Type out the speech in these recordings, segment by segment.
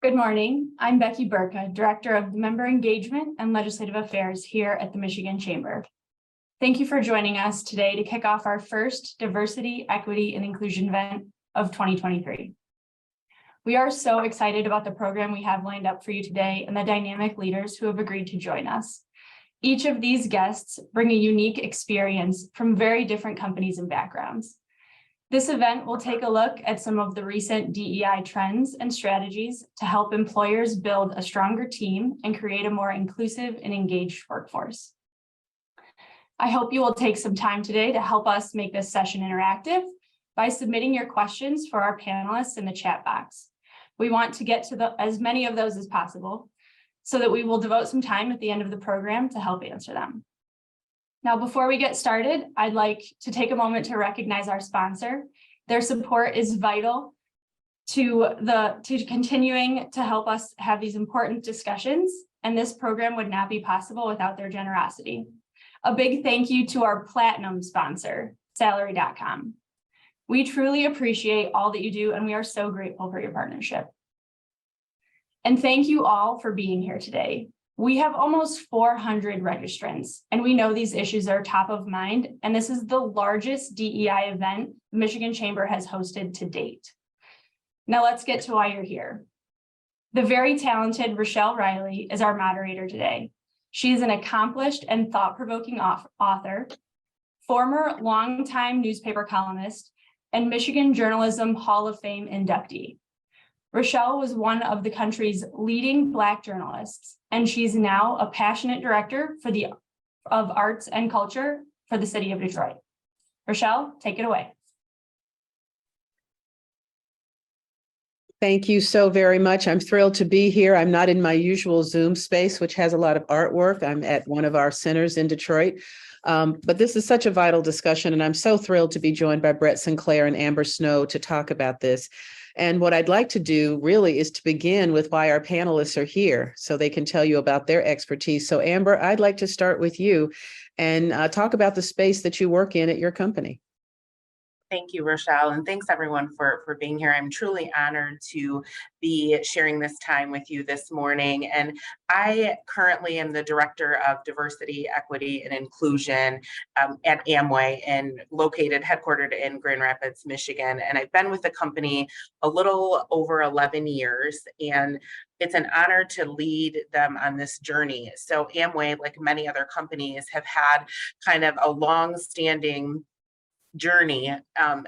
Good morning. I'm Becky Burka, Director of Member Engagement and Legislative Affairs here at the Michigan Chamber. Thank you for joining us today to kick off our first Diversity, Equity, and Inclusion event of 2023. We are so excited about the program we have lined up for you today and the dynamic leaders who have agreed to join us. Each of these guests bring a unique experience from very different companies and backgrounds. This event will take a look at some of the recent DEI trends and strategies to help employers build a stronger team and create a more inclusive and engaged workforce. I hope you will take some time today to help us make this session interactive by submitting your questions for our panelists in the chat box. We want to get to as many of those as possible so that we will devote some time at the end of the program to help answer them. Now, before we get started, I'd like to take a moment to recognize our sponsor. Their support is vital to continuing to help us have these important discussions, and this program would not be possible without their generosity. A big thank you to our platinum sponsor, Salary.com. We truly appreciate all that you do, and we are so grateful for your partnership. And thank you all for being here today. We have almost 400 registrants, and we know these issues are top of mind, and this is the largest DEI event the Michigan Chamber has hosted to date. Now let's get to why you're here. The very talented Rochelle Riley is our moderator today. She is an accomplished and thought-provoking author, former longtime newspaper columnist, and Michigan Journalism Hall of Fame inductee. Rochelle was one of the country's leading Black journalists, and she's now a passionate director of arts and culture for the city of Detroit. Rochelle, take it away. Thank you so very much. I'm thrilled to be here. I'm not in my usual Zoom space, which has a lot of artwork. I'm at one of our centers in Detroit. But this is such a vital discussion, and I'm so thrilled to be joined by Brett Sinclair and Amber Snow to talk about this. And what I'd like to do really is to begin with why our panelists are here so they can tell you about their expertise. So Amber, I'd like to start with you and talk about the space that you work in at your company. Thank you, Rochelle, and thanks everyone for being here. I'm truly honored to be sharing this time with you this morning. And I currently am the Director of Diversity, Equity, and Inclusion at Amway, and headquartered in Grand Rapids, Michigan. And I've been with the company a little over 11 years, and it's an honor to lead them on this journey. So Amway, like many other companies, have had kind of a long-standing journey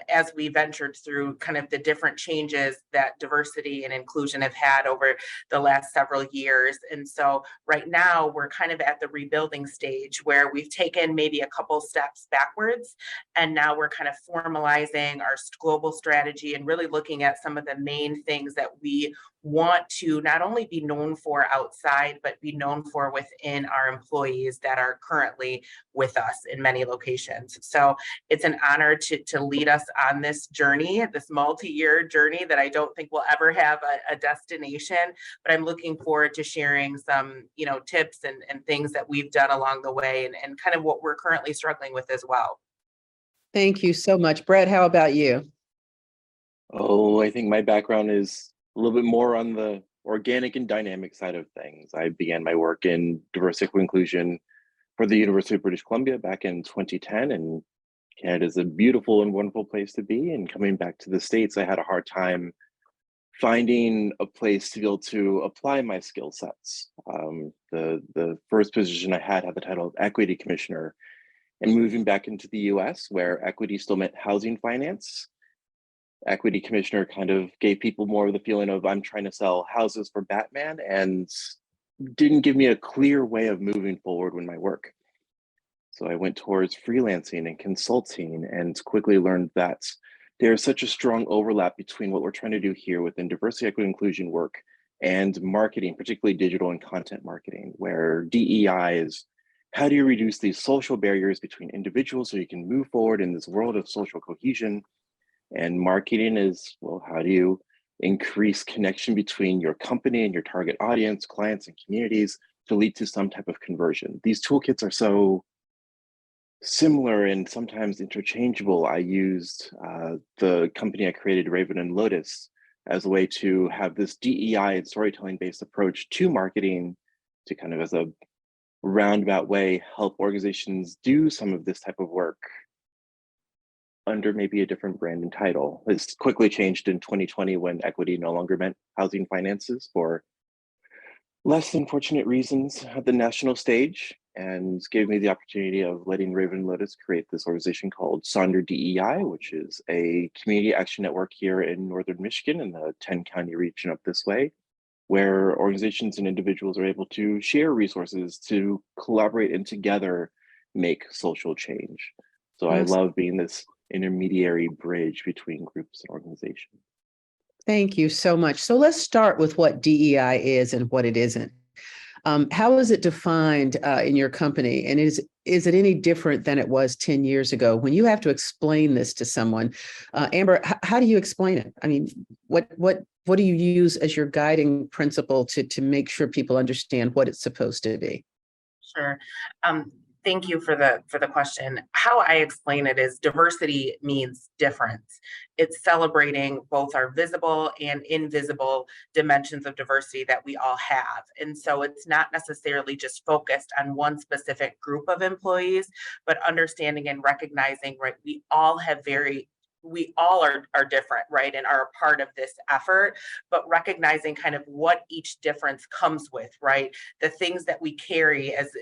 as we ventured through kind of the different changes that diversity and inclusion have had over the last several years. And so right now we're kind of at the rebuilding stage where we've taken maybe a couple steps backwards, and now we're kind of formalizing our global strategy and really looking at some of the main things that we want to not only be known for outside, but be known for within our employees that are currently with us in many locations. So it's an honor to lead us on this journey, this multi-year journey that I don't think will ever have a destination, but I'm looking forward to sharing some, tips and things that we've done along the way and kind of what we're currently struggling with as well. Thank you so much. Brett, how about you? Oh, I think my background is a little bit more on the organic and dynamic side of things. I began my work in diversity and inclusion for the University of British Columbia back in 2010, and Canada is a beautiful and wonderful place to be. And coming back to the States, I had a hard time finding a place to be able to apply my skill sets. The first position I had the title of Equity Commissioner, and moving back into the US, where equity still meant housing finance, Equity Commissioner kind of gave people more of the feeling of I'm trying to sell houses for Batman, and didn't give me a clear way of moving forward with my work. So I went towards freelancing and consulting, and quickly learned that there's such a strong overlap between what we're trying to do here within diversity, equity, inclusion work and marketing, particularly digital and content marketing, where DEI is how do you reduce these social barriers between individuals so you can move forward in this world of social cohesion. And marketing is, well, how do you increase connection between your company and your target audience, clients, and communities to lead to some type of conversion? These toolkits are so similar and sometimes interchangeable. I used the company I created, Raven and Lotus, as a way to have this DEI and storytelling-based approach to marketing to kind of, as a roundabout way, help organizations do some of this type of work under maybe a different brand and title. It's quickly changed in 2020 when equity no longer meant housing finances for less than fortunate reasons at the national stage, and gave me the opportunity of letting Raven Lotus create this organization called Sonder DEI, which is a community action network here in Northern Michigan in the 10-county region up this way, where organizations and individuals are able to share resources to collaborate and together make social change. So I love being this intermediary bridge between groups and organizations. Thank you so much. So let's start with what DEI is and what it isn't. How is it defined in your company? And is it any different than it was 10 years ago? When you have to explain this to someone, Amber, how do you explain it? I mean, what do you use as your guiding principle to make sure people understand what it's supposed to be? Sure. Thank you for the question. How I explain it is diversity means difference. It's celebrating both our visible and invisible dimensions of diversity that we all have. And so it's not necessarily just focused on one specific group of employees, but understanding and recognizing, right, we all are different, right, and are a part of this effort, but recognizing kind of what each difference comes with, right? The things that we carry as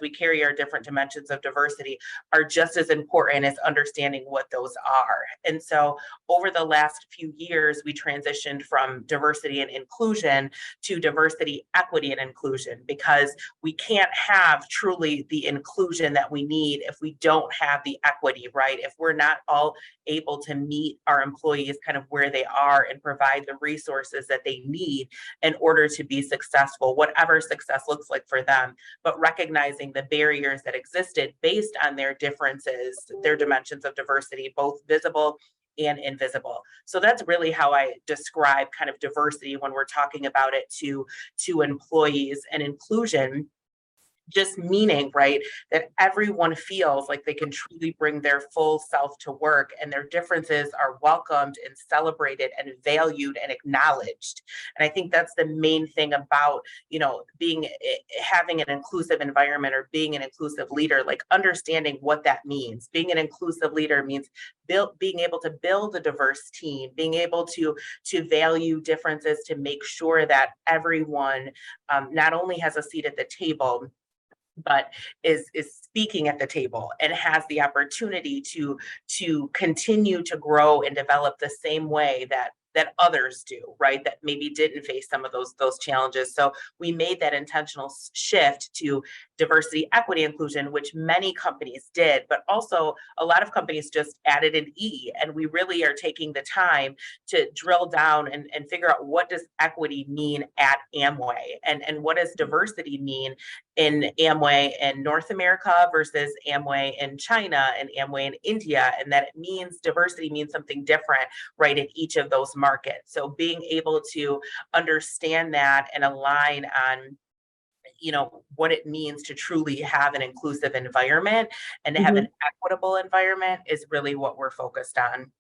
we carry our different dimensions of diversity are just as important as understanding what those are. And so over the last few years, we transitioned from diversity and inclusion to diversity, equity, and inclusion, because we can't have truly the inclusion that we need if we don't have the equity, right? If we're not all able to meet our employees kind of where they are and provide the resources that they need in order to be successful, whatever success looks like for them, but recognizing the barriers that existed based on their differences, their dimensions of diversity, both visible and invisible. So that's really how I describe kind of diversity when we're talking about it to employees, and inclusion just meaning, right, that everyone feels like they can truly bring their full self to work and their differences are welcomed and celebrated and valued and acknowledged. And I think that's the main thing about, having an inclusive environment or being an inclusive leader, like understanding what that means. Being an inclusive leader means being able to build a diverse team, being able to value differences, to make sure that everyone not only has a seat at the table, but is speaking at the table and has the opportunity to continue to grow and develop the same way that others do, right? That maybe didn't face some of those challenges. So we made that intentional shift to diversity, equity, inclusion, which many companies did, but also a lot of companies just added an E. And we really are taking the time to drill down and figure out, what does equity mean at Amway, and what does diversity mean in Amway in North America versus Amway in China and Amway in India, and that it means diversity means something different, right, in each of those markets. So being able to understand that and align on what it means to truly have an inclusive environment and to have an equitable environment is really what we're focused on.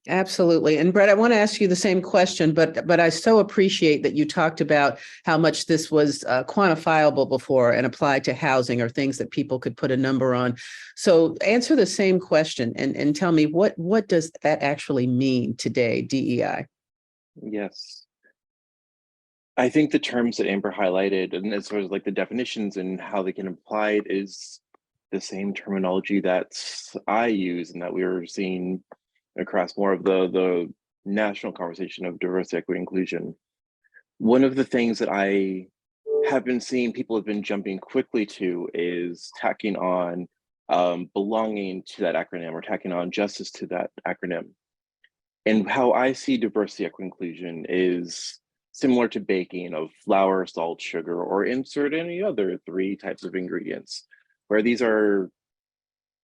Absolutely. And Brett, I want to ask you the same question, but I so appreciate that you talked about how much this was quantifiable before and applied to housing, or things that people could put a number on. So answer the same question and tell me, what does that actually mean today, DEI? Yes. I think the terms that Amber highlighted, and as far as like the definitions and how they can apply it, is the same terminology that I use and that we were seeing across more of the national conversation of diversity, equity, inclusion. One of the things that I have been seeing people have been jumping quickly to is tacking on belonging to that acronym, or tacking on justice to that acronym. And how I see diversity, equity, inclusion is similar to baking, of flour, salt, sugar, or insert any other 3 types of ingredients, where these are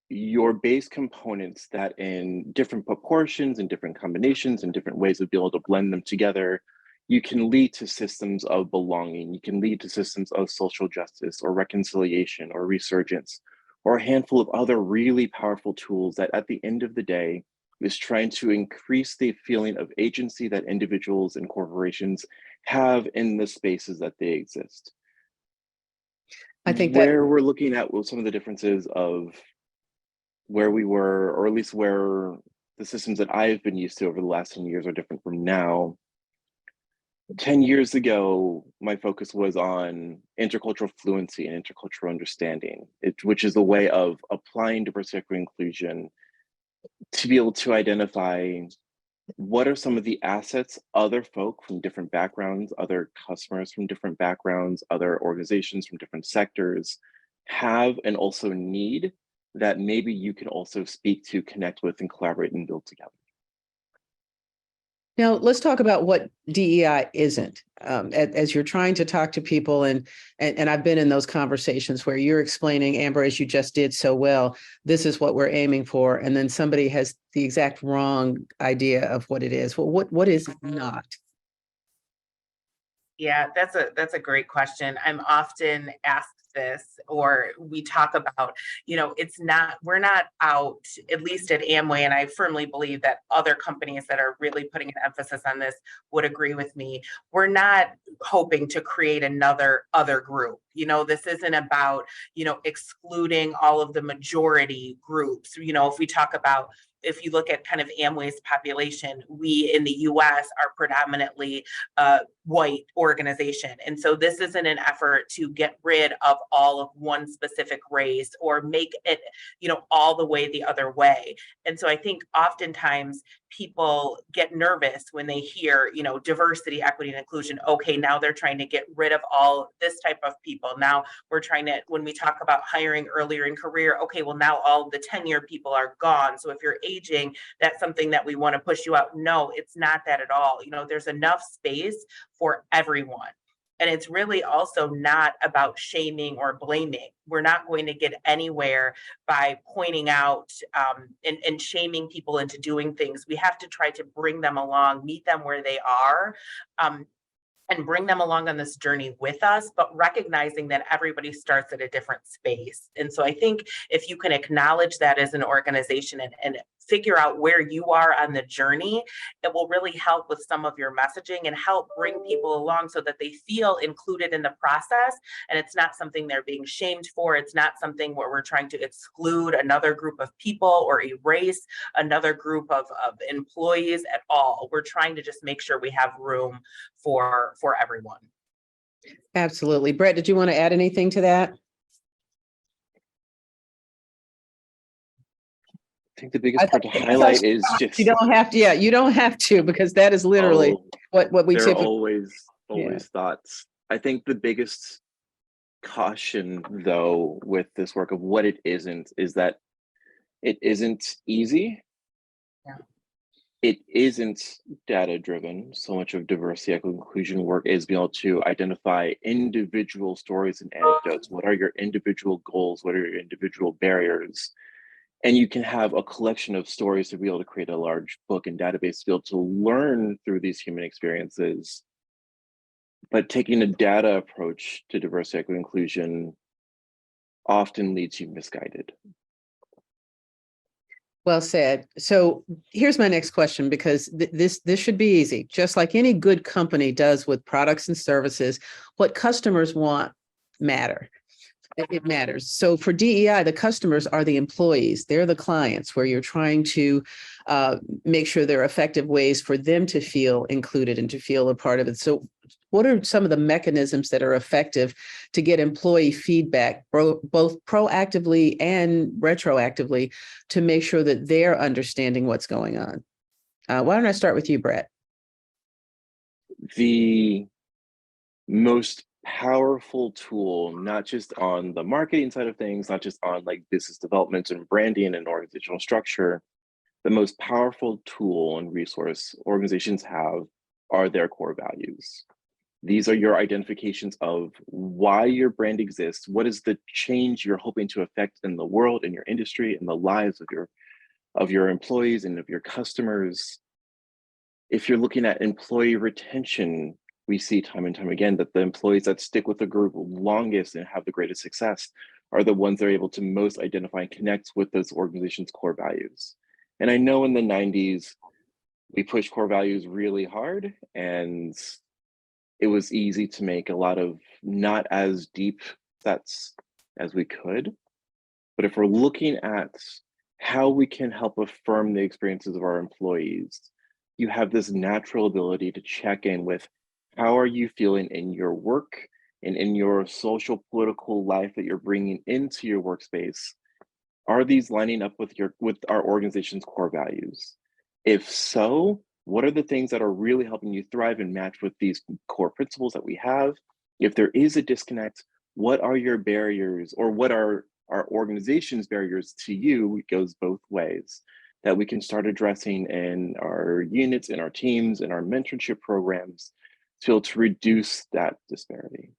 your base components that in different proportions and different combinations and different ways of being able to blend them together, you can lead to systems of belonging. You can lead to systems of social justice or reconciliation or resurgence, or a handful of other really powerful tools that at the end of the day is trying to increase the feeling of agency that individuals and corporations have in the spaces that they exist. I think where we're looking at some of the differences of where we were, or at least where the systems that I've been used to over the last 10 years are different from now. 10 years ago, my focus was on intercultural fluency and intercultural understanding, which is a way of applying diversity, equity, inclusion to be able to identify what are some of the assets other folk from different backgrounds, other customers from different backgrounds, other organizations from different sectors have and also need that maybe you can also speak to, connect with, and collaborate and build together. Now, let's talk about what DEI isn't. As you're trying to talk to people, and I've been in those conversations where you're explaining, Amber, as you just did so well, this is what we're aiming for, and then somebody has the exact wrong idea of what it is. Well, what is it not? Yeah, that's a great question. I'm often asked this, or we talk about, we're not out, at least at Amway, and I firmly believe that other companies that are really putting an emphasis on this would agree with me. We're not hoping to create another other group. This isn't about, excluding all of the majority groups. If you look at kind of Amway's population, we in the US are predominantly a white organization. And so this isn't an effort to get rid of all of one specific race or make it, all the way the other way. And so I think oftentimes people get nervous when they hear, diversity, equity, and inclusion. Okay, now they're trying to get rid of all this type of people. Now we're trying to, when we talk about hiring earlier in career, okay, well now all the tenure people are gone. So if you're aging, that's something that we want to push you out. No, it's not that at all. There's enough space for everyone. And it's really also not about shaming or blaming. We're not going to get anywhere by pointing out and shaming people into doing things. We have to try to bring them along, meet them where they are, and bring them along on this journey with us, but recognizing that everybody starts at a different space. And so I think if you can acknowledge that as an organization and figure out where you are on the journey, it will really help with some of your messaging and help bring people along so that they feel included in the process. And it's not something they're being shamed for. It's not something where we're trying to exclude another group of people or erase another group of employees at all. We're trying to just make sure we have room for everyone. Absolutely. Brett, did you want to add anything to that? I think the biggest part to highlight is just you don't have to. Yeah, you don't have to, because that is literally what we typically always thoughts. I think the biggest caution, though, with this work of what it isn't is that it isn't easy. Yeah. It isn't data driven. So much of diversity, equity, inclusion work is being able to identify individual stories and anecdotes. What are your individual goals? What are your individual barriers? And you can have a collection of stories to be able to create a large book and database to be able to learn through these human experiences. But taking a data approach to diversity, equity, inclusion often leads you misguided. Well said. So here's my next question, because this should be easy. Just like any good company does with products and services, what customers want matter. It matters. So for DEI, the customers are the employees. They're the clients, where you're trying to make sure there are effective ways for them to feel included and to feel a part of it. So what are some of the mechanisms that are effective to get employee feedback, both proactively and retroactively, to make sure that they're understanding what's going on? Why don't I start with you, Brett? The most powerful tool, not just on the marketing side of things, not just on like business development and branding and organizational structure, the most powerful tool and resource organizations have are their core values. These are your identifications of why your brand exists. What is the change you're hoping to affect in the world, in your industry, in the lives of your employees and of your customers? If you're looking at employee retention, we see time and time again that the employees that stick with the group longest and have the greatest success are the ones that are able to most identify and connect with those organizations' core values. And I know in the 90s, we pushed core values really hard, and it was easy to make a lot of not as deep sets as we could. But if we're looking at how we can help affirm the experiences of our employees, you have this natural ability to check in with how are you feeling in your work and in your social political life that you're bringing into your workspace. Are these lining up with our organization's core values? If so, what are the things that are really helping you thrive and match with these core principles that we have? If there is a disconnect, what are your barriers, or what are our organization's barriers to you? It goes both ways, that we can start addressing in our units, in our teams, in our mentorship programs, to be able to reduce that disparity.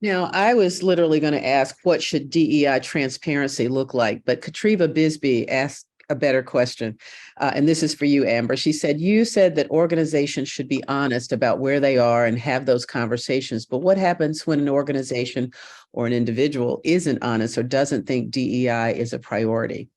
Now, I was literally going to ask, what should DEI transparency look like? But Katriva Bisbee asked a better question. And this is for you, Amber. She said, you said that organizations should be honest about where they are and have those conversations. But what happens when an organization or an individual isn't honest or doesn't think DEI is a priority?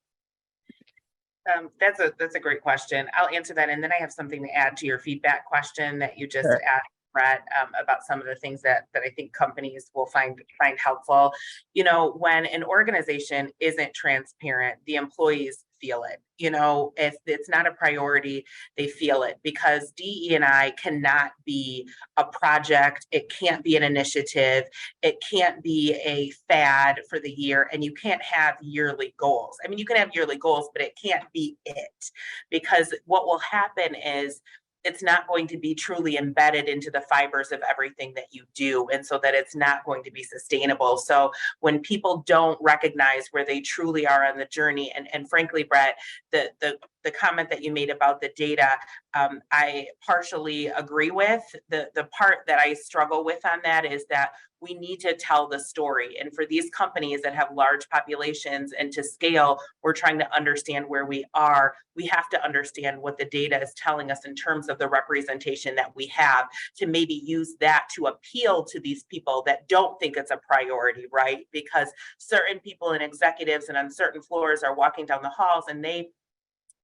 That's a great question. I'll answer that, and then I have something to add to your feedback question that you just Sure. asked, Brett, about some of the things that I think companies will find helpful. You know, when an organization isn't transparent, the employees feel it. You know, if it's not a priority, they feel it, because DE&I cannot be a project. It can't be an initiative. It can't be a fad for the year, and you can't have yearly goals. I mean, you can have yearly goals, but it can't be it, because what will happen is it's not going to be truly embedded into the fibers of everything that you do, and so that it's not going to be sustainable. So when people don't recognize where they truly are on the journey, and frankly, Brett, the comment that you made about the data, I partially agree with. The part that I struggle with on that is that we need to tell the story. And for these companies that have large populations and to scale, we're trying to understand where we are. We have to understand what the data is telling us in terms of the representation that we have, to maybe use that to appeal to these people that don't think it's a priority, right? Because certain people and executives and on certain floors are walking down the halls and they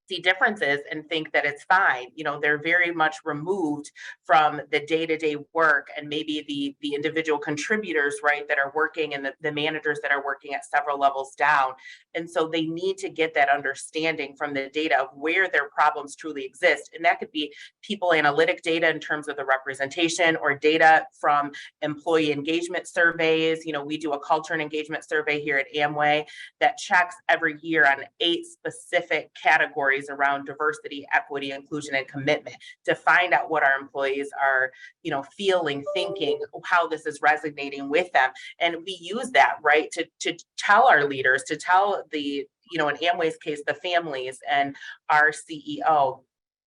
see differences and think that it's fine. You know, they're very much removed from the day-to-day work, and maybe the individual contributors, right, that are working, and the managers that are working at several levels down. And so they need to get that understanding from the data of where their problems truly exist. And that could be people analytic data in terms of the representation, or data from employee engagement surveys. You know, we do a culture and engagement survey here at Amway that checks every year on 8 specific categories around diversity, equity, inclusion, and commitment, to find out what our employees are, you know, feeling, thinking, how this is resonating with them. And we use that, right, to tell our leaders, to tell the, you know, in Amway's case, the families and our CEO,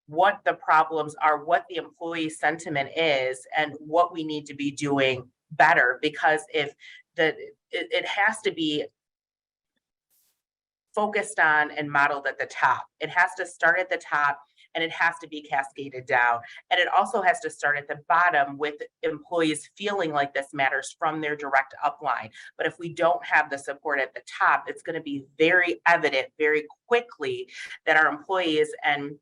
what the problems are, what the employee sentiment is, and what we need to be doing better. Because if it has to be focused on and modeled at the top. It has to start at the top, and it has to be cascaded down. And it also has to start at the bottom, with employees feeling like this matters from their direct upline. But if we don't have the support at the top, it's going to be very evident very quickly that our employees and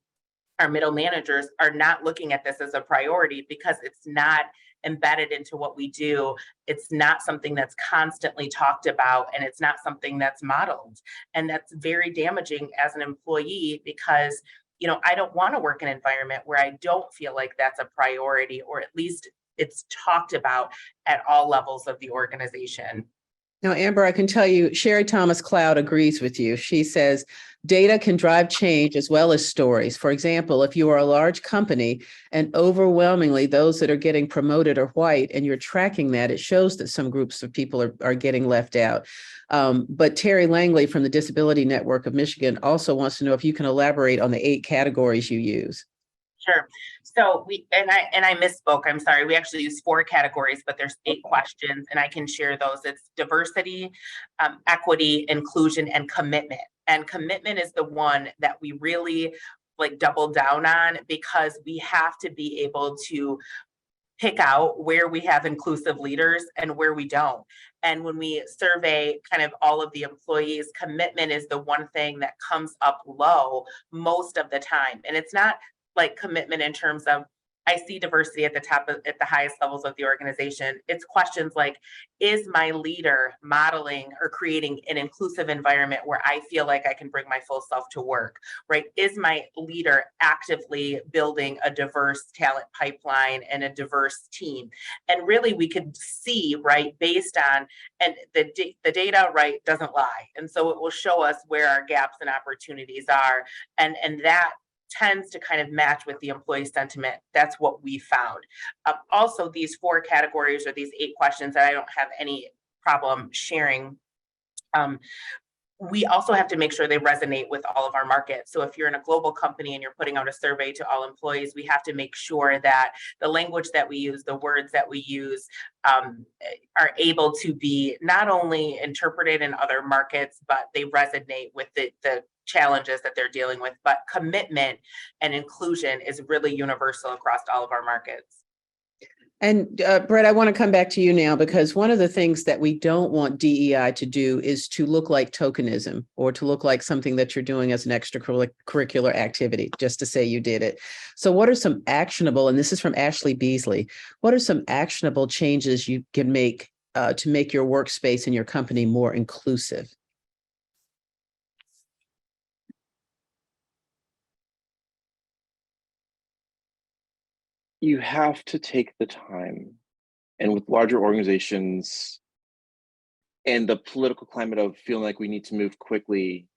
our middle managers are not looking at this as a priority, because it's not embedded into what we do. It's not something that's constantly talked about, and it's not something that's modeled. And that's very damaging as an employee, because, you know, I don't want to work in an environment where I don't feel like that's a priority, or at least it's talked about at all levels of the organization. Now, Amber, I can tell you, Sherry Thomas Cloud agrees with you. She says, data can drive change as well as stories. For example, if you are a large company and overwhelmingly those that are getting promoted are white, and you're tracking that, it shows that some groups of people are getting left out. But Terry Langley from the Disability Network of Michigan also wants to know if you can elaborate on the 8 categories you use. Sure. So I misspoke. I'm sorry. We actually use 4 categories, but there's 8 questions, and I can share those. It's diversity, equity, inclusion, and commitment. And commitment is the one that we really double down on, because we have to be able to pick out where we have inclusive leaders and where we don't. And when we survey kind of all of the employees, commitment is the one thing that comes up low most of the time. And it's not like commitment in terms of, I see diversity at the top of, at the highest levels of the organization. It's questions like, is my leader modeling or creating an inclusive environment where I feel like I can bring my full self to work, right? Is my leader actively building a diverse talent pipeline and a diverse team? And really we could see, right, based on, and the data, right, doesn't lie. And so it will show us where our gaps and opportunities are. And that tends to kind of match with the employee sentiment. That's what we found. Also, these 4 categories or these 8 questions that I don't have any problem sharing, we also have to make sure they resonate with all of our markets. So if you're in a global company and you're putting out a survey to all employees, we have to make sure that the language that we use, the words that we use, are able to be not only interpreted in other markets, but they resonate with the challenges that they're dealing with. But commitment and inclusion is really universal across all of our markets. And Brett, I want to come back to you now, because one of the things that we don't want DEI to do is to look like tokenism, or to look like something that you're doing as an extracurricular activity, just to say you did it. So what are some actionable, and this is from Ashley Beasley, what are some actionable changes you can make to make your workspace and your company more inclusive? You have to take the time, and with larger organizations and the political climate of feeling like we need to move quickly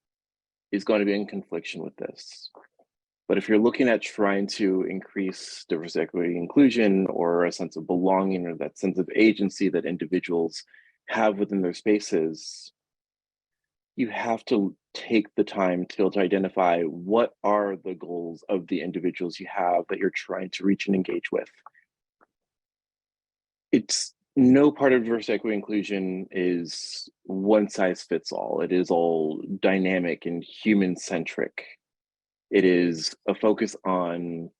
is going to be in confliction with this. But if you're looking at trying to increase diversity, equity, inclusion, or a sense of belonging, or that sense of agency that individuals have within their spaces, you have to take the time to be able to identify what are the goals of the individuals you have that you're trying to reach and engage with. It's no part of diversity, equity, inclusion is one size fits all. It is all dynamic and human centric. It is a focus on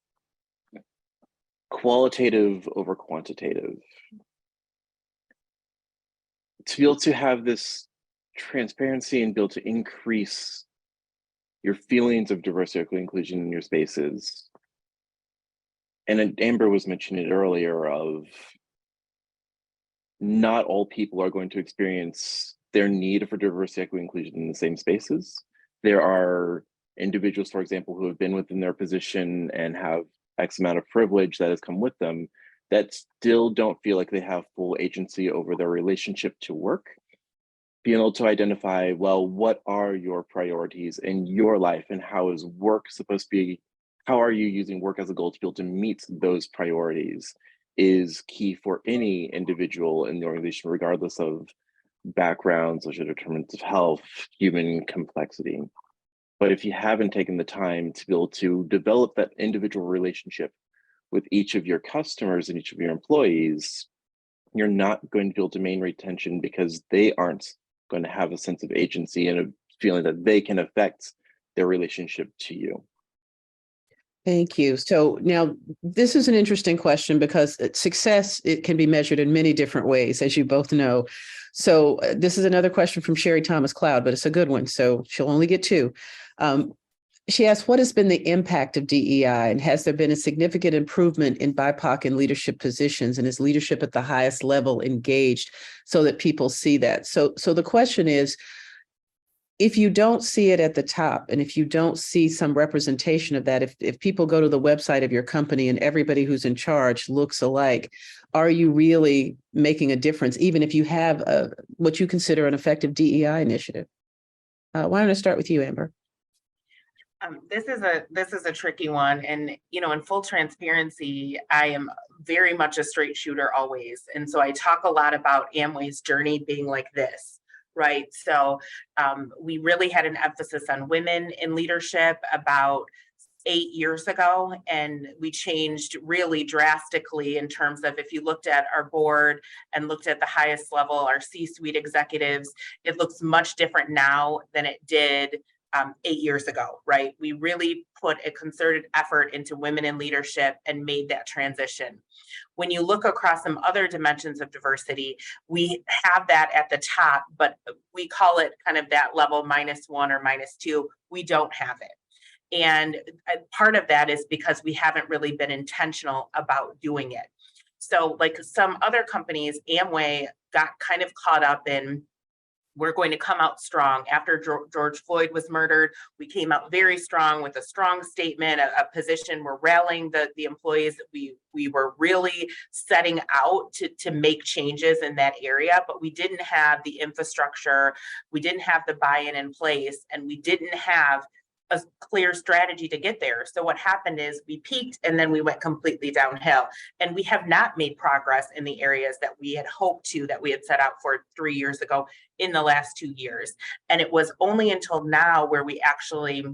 qualitative over quantitative. To be able to have this transparency and be able to increase your feelings of diversity, equity, inclusion in your spaces. And Amber was mentioning it earlier, of not all people are going to experience their need for diversity, equity, inclusion in the same spaces. There are individuals, for example, who have been within their position and have X amount of privilege that has come with them, that still don't feel like they have full agency over their relationship to work. Being able to identify, well, what are your priorities in your life, and how is work supposed to be, how are you using work as a goal to be able to meet those priorities, is key for any individual in the organization, regardless of background, social determinants of health, human complexity. But if you haven't taken the time to be able to develop that individual relationship with each of your customers and each of your employees, you're not going to be able to maintain retention, because they aren't going to have a sense of agency and a feeling that they can affect their relationship to you. Thank you. So now this is an interesting question, because success, it can be measured in many different ways, as you both know. So this is another question from Sherry Thomas Cloud, but it's a good one, so she'll only get 2. She asked, what has been the impact of DEI, and has there been a significant improvement in BIPOC in leadership positions, and is leadership at the highest level engaged so that people see that? So the question is, if you don't see it at the top, and if you don't see some representation of that, if people go to the website of your company and everybody who's in charge looks alike, are you really making a difference, even if you have what you consider an effective DEI initiative? Why don't I start with you, Amber? This is a tricky one, and in full transparency, I am very much a straight shooter always, and so I talk a lot about Amway's journey being like this, right? So we really had an emphasis on women in leadership about 8 years ago, and we changed really drastically in terms of, if you looked at our board and looked at the highest level, our C-suite executives, it looks much different now than it did 8 years ago, right? We really put a concerted effort into women in leadership and made that transition. When you look across some other dimensions of diversity, we have that at the top, but we call it kind of that level -1 or -2. We don't have it. And part of that is because we haven't really been intentional about doing it. So like some other companies, Amway got kind of caught up in, we're going to come out strong. After George Floyd was murdered, we came out very strong with a strong statement, a position. We're rallying the employees. We were really setting out to make changes in that area, but we didn't have the infrastructure. We didn't have the buy-in in place, and we didn't have a clear strategy to get there. So what happened is we peaked and then we went completely downhill. And we have not made progress in the areas that we had hoped to, that we had set out for 3 years ago in the last 2 years. And it was only until now where we actually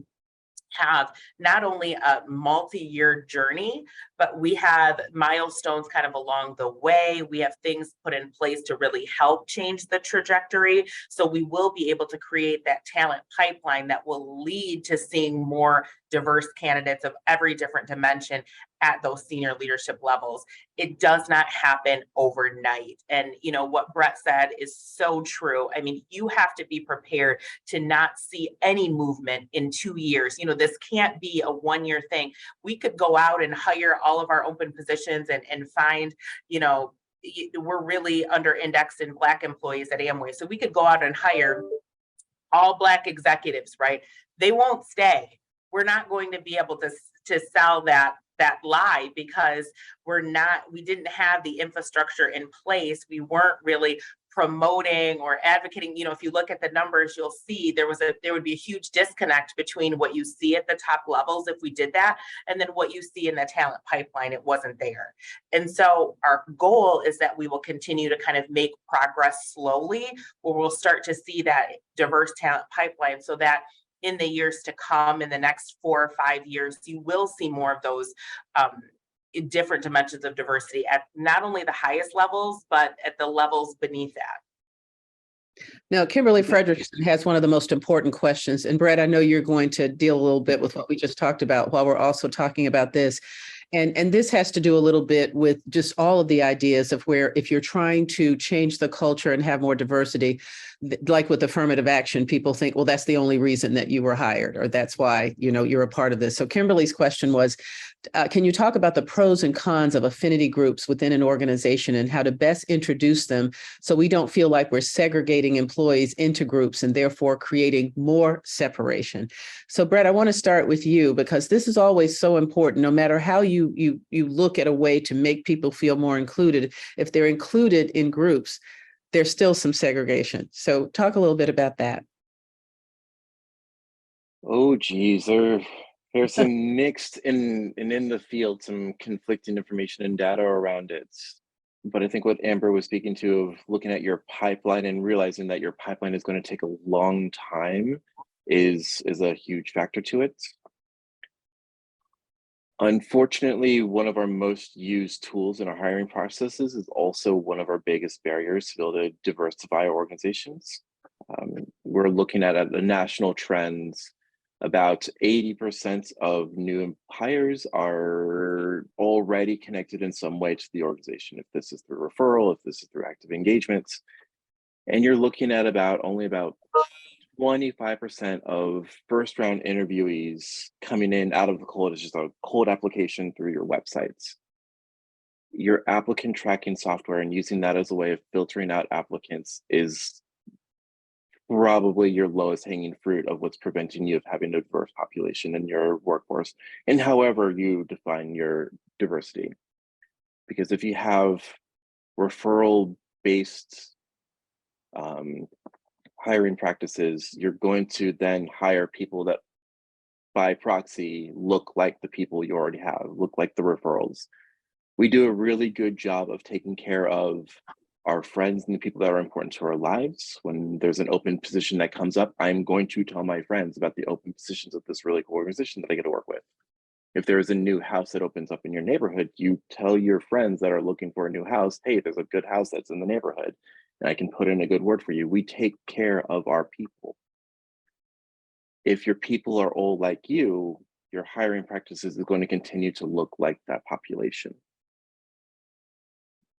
have not only a multi-year journey, but we have milestones kind of along the way. We have things put in place to really help change the trajectory. So we will be able to create that talent pipeline that will lead to seeing more diverse candidates of every different dimension at those senior leadership levels. It does not happen overnight. And you know what Brett said is so true. I mean, you have to be prepared to not see any movement in 2 years. You know, this can't be a 1-year thing. We could go out and hire all of our open positions and find, you know, we're really under indexed in Black employees at Amway. So we could go out and hire all Black executives, right? They won't stay. We're not going to be able to sell that lie because we didn't have the infrastructure in place. We weren't really promoting or advocating. You know, if you look at the numbers, you'll see there would be a huge disconnect between what you see at the top levels if we did that, and then what you see in the talent pipeline. It wasn't there. And so our goal is that we will continue to kind of make progress slowly, where we'll start to see that diverse talent pipeline, so that in the years to come, in the next 4 or 5 years, you will see more of those in different dimensions of diversity at not only the highest levels, but at the levels beneath that. Now, Kimberly Frederickson has one of the most important questions. And Brett, I know you're going to deal a little bit with what we just talked about while we're also talking about this. And this has to do a little bit with just all of the ideas of where, if you're trying to change the culture and have more diversity, like with affirmative action, people think, well, that's the only reason that you were hired, or that's why, you know, you're a part of this. So Kimberly's question was, can you talk about the pros and cons of affinity groups within an organization and how to best introduce them so we don't feel like we're segregating employees into groups and therefore creating more separation? So Brett, I want to start with you, because this is always so important. No matter how you look at a way to make people feel more included, if they're included in groups, there's still some segregation. So talk a little bit about that. Oh, geez, there's some mixed and in the field, some conflicting information and data around it. But I think what Amber was speaking to, of looking at your pipeline and realizing that your pipeline is going to take a long time, is a huge factor to it. Unfortunately, one of our most used tools in our hiring processes is also one of our biggest barriers to be able to diversify our organizations. We're looking at the national trends. About 80% of new hires are already connected in some way to the organization, if this is through referral, if this is through active engagements. And you're looking at only about 25% of first round interviewees coming in out of the cold. It's just a cold application through your websites. Your applicant tracking software and using that as a way of filtering out applicants is probably your lowest hanging fruit of what's preventing you of having a diverse population in your workforce, and however you define your diversity. Because if you have referral based hiring practices, you're going to then hire people that by proxy look like the people you already have, look like the referrals. We do a really good job of taking care of our friends and the people that are important to our lives. When there's an open position that comes up, I'm going to tell my friends about the open positions of this really cool organization that I get to work with. If there is a new house that opens up in your neighborhood, you tell your friends that are looking for a new house, hey, there's a good house that's in the neighborhood, and I can put in a good word for you. We take care of our people. If your people are all like you, your hiring practices is going to continue to look like that population.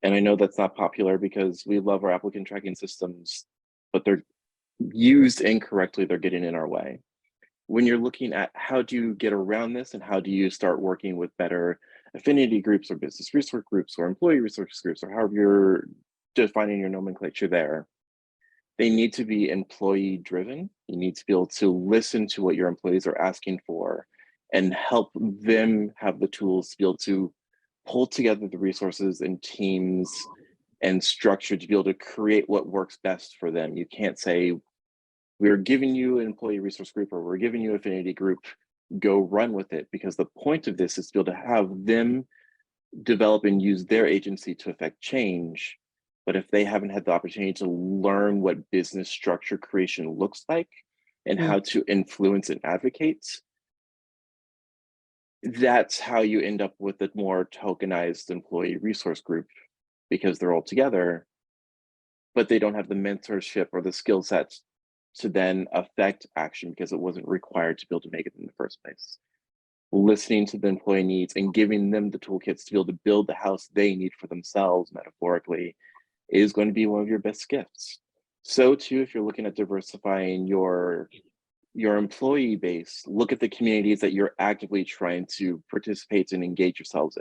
And I know that's not popular because we love our applicant tracking systems, but they're used incorrectly, they're getting in our way. When you're looking at how do you get around this and how do you start working with better affinity groups or business resource groups or employee resource groups or however you're defining your nomenclature there, they need to be employee driven. You need to be able to listen to what your employees are asking for and help them have the tools to be able to pull together the resources and teams and structure to be able to create what works best for them. You can't say, we're giving you an employee resource group or we're giving you an affinity group, go run with it, because the point of this is to be able to have them develop and use their agency to affect change. But if they haven't had the opportunity to learn what business structure creation looks like and how to influence and advocate, that's how you end up with a more tokenized employee resource group, because they're all together, but they don't have the mentorship or the skill sets to then affect action because it wasn't required to be able to make it in the first place. Listening to the employee needs and giving them the toolkits to be able to build the house they need for themselves, metaphorically, is going to be one of your best gifts. So too, if you're looking at diversifying your employee base, look at the communities that you're actively trying to participate and engage yourselves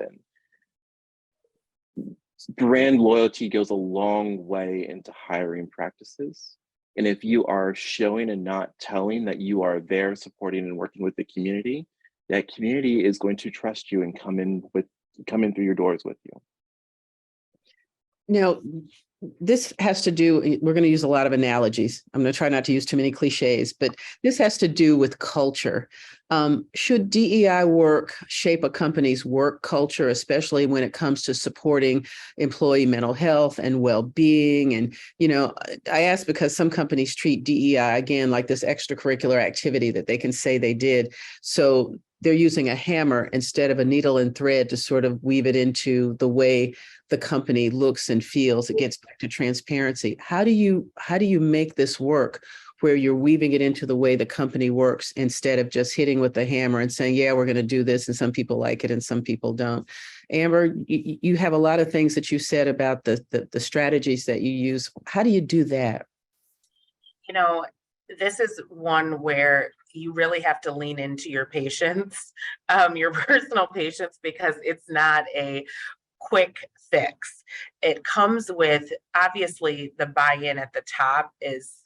in. Brand loyalty goes a long way into hiring practices. And if you are showing and not telling that you are there supporting and working with the community, that community is going to trust you and come in through your doors with you. Now, this has to do, we're going to use a lot of analogies. I'm going to try not to use too many cliches, but this has to do with culture. Should DEI work shape a company's work culture, especially when it comes to supporting employee mental health and well-being? And, I ask because some companies treat DEI, again, like this extracurricular activity that they can say they did. So they're using a hammer instead of a needle and thread to sort of weave it into the way the company looks and feels. It gets back to transparency. How do you make this work where you're weaving it into the way the company works instead of just hitting with the hammer and saying, yeah, we're going to do this, and some people like it and some people don't? Amber, you have a lot of things that you said about the strategies that you use. How do you do that? This is one where you really have to lean into your patience, your personal patience, because it's not a quick fix. It comes with, obviously, the buy-in at the top is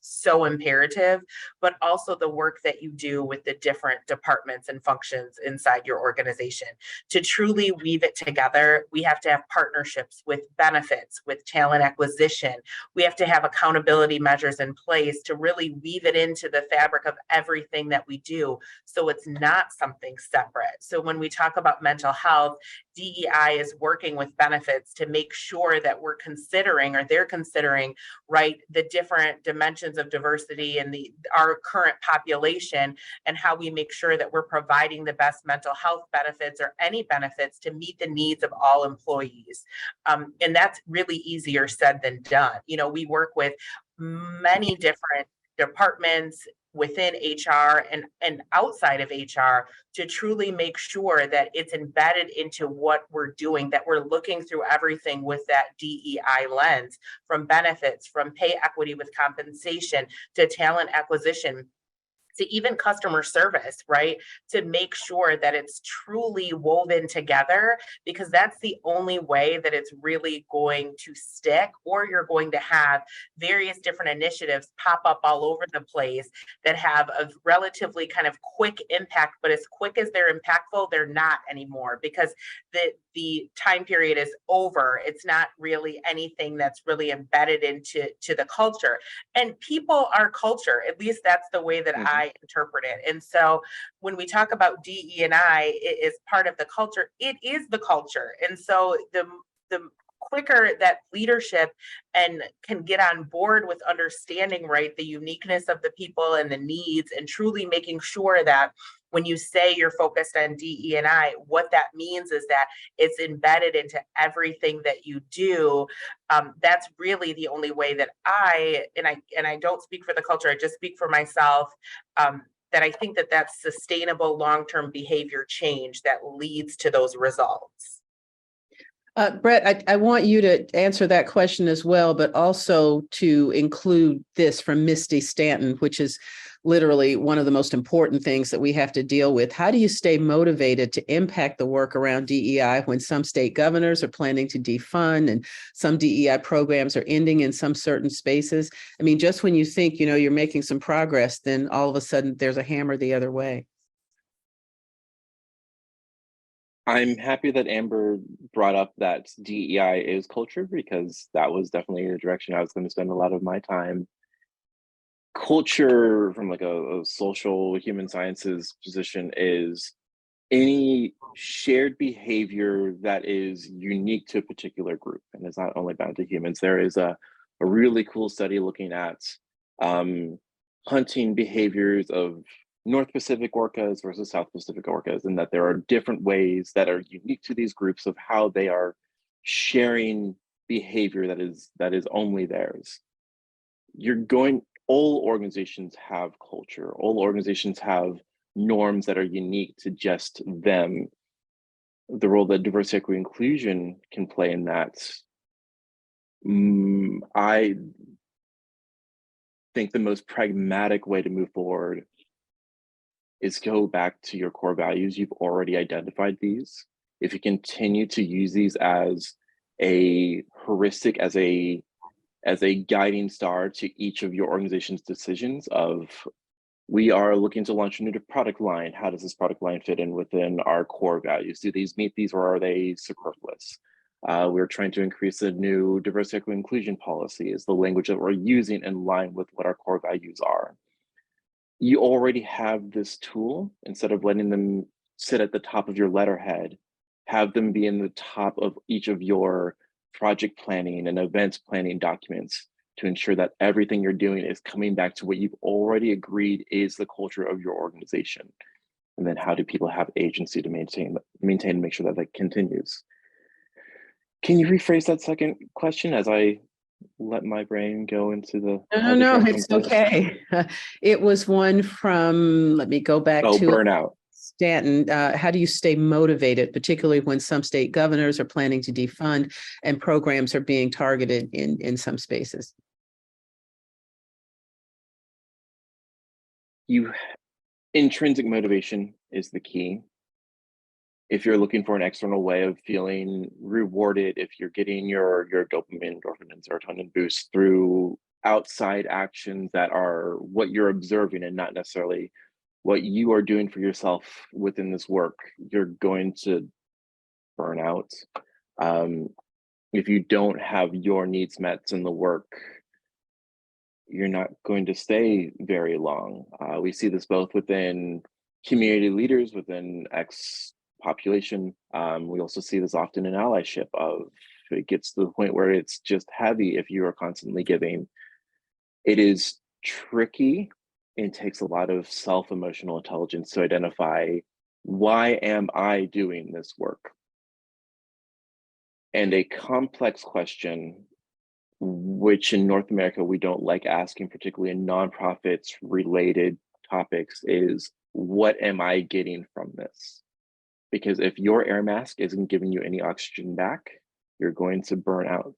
so imperative, but also the work that you do with the different departments and functions inside your organization. To truly weave it together, we have to have partnerships with benefits, with talent acquisition. We have to have accountability measures in place to really weave it into the fabric of everything that we do, so it's not something separate. So when we talk about mental health, DEI is working with benefits to make sure that we're considering, or they're considering, right, the different dimensions of diversity and our current population, and how we make sure that we're providing the best mental health benefits or any benefits to meet the needs of all employees. And that's really easier said than done. We work with many different departments within HR and outside of HR to truly make sure that it's embedded into what we're doing, that we're looking through everything with that DEI lens, from benefits, from pay equity with compensation, to talent acquisition, to even customer service, right? To make sure that it's truly woven together, because that's the only way that it's really going to stick. Or you're going to have various different initiatives pop up all over the place that have a relatively kind of quick impact, but as quick as they're impactful, they're not anymore, because the time period is over. It's not really anything that's really embedded into the culture. And people are culture. At least that's the way that I interpret it. And so when we talk about DE&I, it is part of the culture. It is the culture. And so the quicker that leadership and can get on board with understanding, right, the uniqueness of the people and the needs, and truly making sure that when you say you're focused on DE&I, what that means is that it's embedded into everything that you do. That's really the only way that I don't speak for the culture, I just speak for myself, that I think that that's sustainable long-term behavior change that leads to those results. Brett, I want you to answer that question as well, but also to include this from Misty Stanton, which is literally one of the most important things that we have to deal with. How do you stay motivated to impact the work around DEI when some state governors are planning to defund and some DEI programs are ending in some certain spaces? I mean, just when you think, you're making some progress, then all of a sudden there's a hammer the other way. I'm happy that Amber brought up that DEI is culture, because that was definitely the direction I was going to spend a lot of my time. Culture, from like a social human sciences position, is any shared behavior that is unique to a particular group and is not only bound to humans. There is a really cool study looking at hunting behaviors of North Pacific orcas versus South Pacific orcas, and that there are different ways that are unique to these groups of how they are sharing behavior that is only theirs. All organizations have culture. All organizations have norms that are unique to just them. The role that diversity, equity, inclusion can play in that, I think the most pragmatic way to move forward is go back to your core values. You've already identified these. If you continue to use these as a heuristic, as a guiding star to each of your organization's decisions of, we are looking to launch a new product line. How does this product line fit in within our core values? Do these meet these, or are they superfluous? We're trying to increase the new diversity, equity, inclusion policy. Is the language that we're using in line with what our core values are? You already have this tool. Instead of letting them sit at the top of your letterhead, have them be in the top of each of your project planning and events planning documents, to ensure that everything you're doing is coming back to what you've already agreed is the culture of your organization. And then how do people have agency to maintain and make sure that continues? Can you rephrase that second question as I let my brain go into the No, it's okay. It was one from, let me go back to burnout. Stanton. How do you stay motivated, particularly when some state governors are planning to defund and programs are being targeted in some spaces? Intrinsic motivation is the key. If you're looking for an external way of feeling rewarded, if you're getting your dopamine, endorphin, and serotonin boost through outside actions that are what you're observing and not necessarily what you are doing for yourself within this work, you're going to burn out. If you don't have your needs met in the work, you're not going to stay very long. We see this both within community leaders, within X population. We also see this often in allyship of, it gets to the point where it's just heavy if you are constantly giving. It is tricky and takes a lot of self-emotional intelligence to identify, why am I doing this work? And a complex question, which in North America we don't like asking, particularly in nonprofits related topics, is, what am I getting from this? Because if your air mask isn't giving you any oxygen back, you're going to burn out.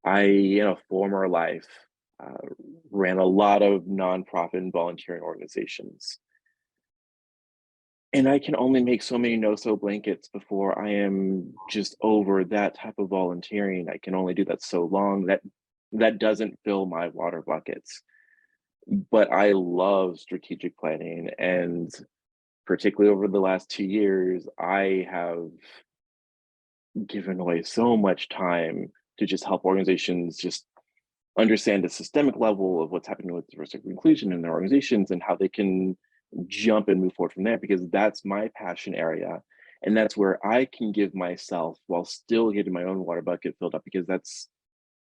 I, in a former life, ran a lot of nonprofit and volunteering organizations. And I can only make so many no-so blankets before I am just over that type of volunteering. I can only do that so long. That doesn't fill my water buckets. But I love strategic planning, and particularly over the last 2 years, I have given away so much time to just help organizations just understand the systemic level of what's happening with diversity and inclusion in their organizations and how they can jump and move forward from there, because that's my passion area. And that's where I can give myself while still getting my own water bucket filled up, because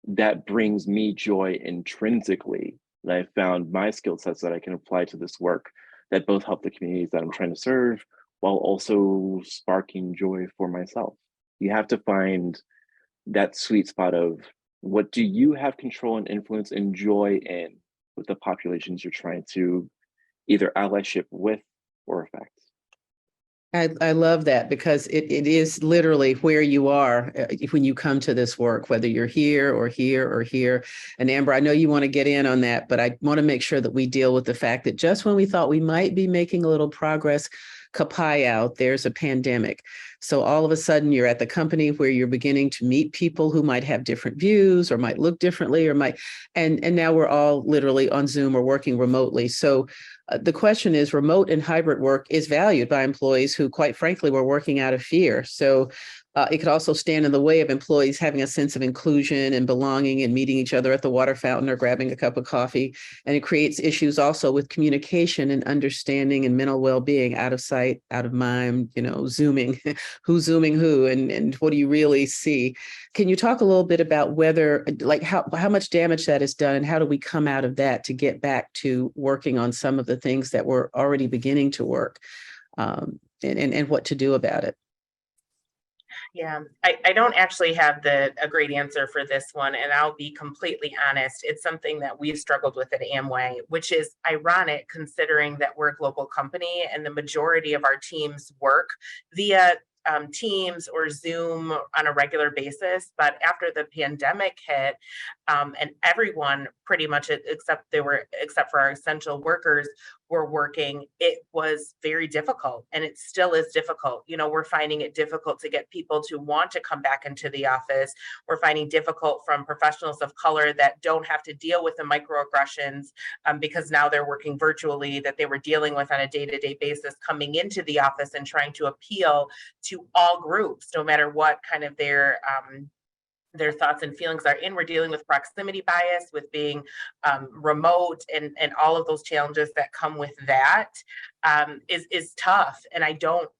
that brings me joy intrinsically. And I found my skill sets that I can apply to this work that both help the communities that I'm trying to serve while also sparking joy for myself. You have to find that sweet spot of what do you have control and influence and joy in with the populations you're trying to either allyship with or affect. I love that because it is literally where you are when you come to this work, whether you're here or here or here. And Amber, I know you want to get in on that, but I want to make sure that we deal with the fact that just when we thought we might be making a little progress, kapai out, there's a pandemic. So all of a sudden you're at the company where you're beginning to meet people who might have different views or might look differently or might, and now we're all literally on Zoom or working remotely. So the question is, remote and hybrid work is valued by employees who, quite frankly, were working out of fear. So it could also stand in the way of employees having a sense of inclusion and belonging and meeting each other at the water fountain or grabbing a cup of coffee. And it creates issues also with communication and understanding and mental well-being, out of sight, out of mind, Zooming, who's Zooming who, and what do you really see? Can you talk a little bit about whether, like how much damage that has done and how do we come out of that to get back to working on some of the things that were already beginning to work, and what to do about it? Yeah, I don't actually have a great answer for this one, and I'll be completely honest. It's something that we've struggled with at Amway, which is ironic considering that we're a global company and the majority of our teams work via Teams or Zoom on a regular basis. But after the pandemic hit, and everyone pretty much except for our essential workers were working, it was very difficult, and it still is difficult. We're finding it difficult to get people to want to come back into the office. We're finding difficult from professionals of color that don't have to deal with the microaggressions because now they're working virtually, that they were dealing with on a day-to-day basis, coming into the office and trying to appeal to all groups, no matter what kind of their thoughts and feelings are in. We're dealing with proximity bias, with being remote, and all of those challenges that come with that is tough. And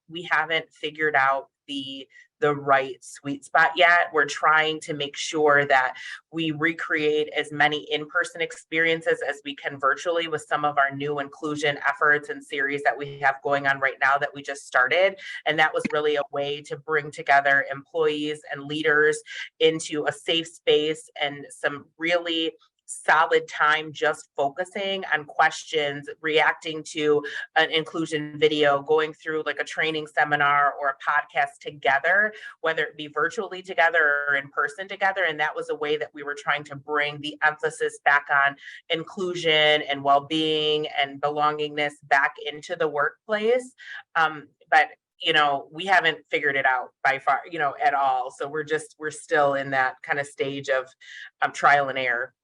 we haven't figured out the right sweet spot yet. We're trying to make sure that we recreate as many in-person experiences as we can virtually with some of our new inclusion efforts and series that we have going on right now that we just started. And that was really a way to bring together employees and leaders into a safe space and some really solid time just focusing on questions, reacting to an inclusion video, going through like a training seminar or a podcast together, whether it be virtually together or in person together. And that was a way that we were trying to bring the emphasis back on inclusion and well-being and belongingness back into the workplace. But we haven't figured it out by far, at all. So we're still in that kind of stage of trial and error.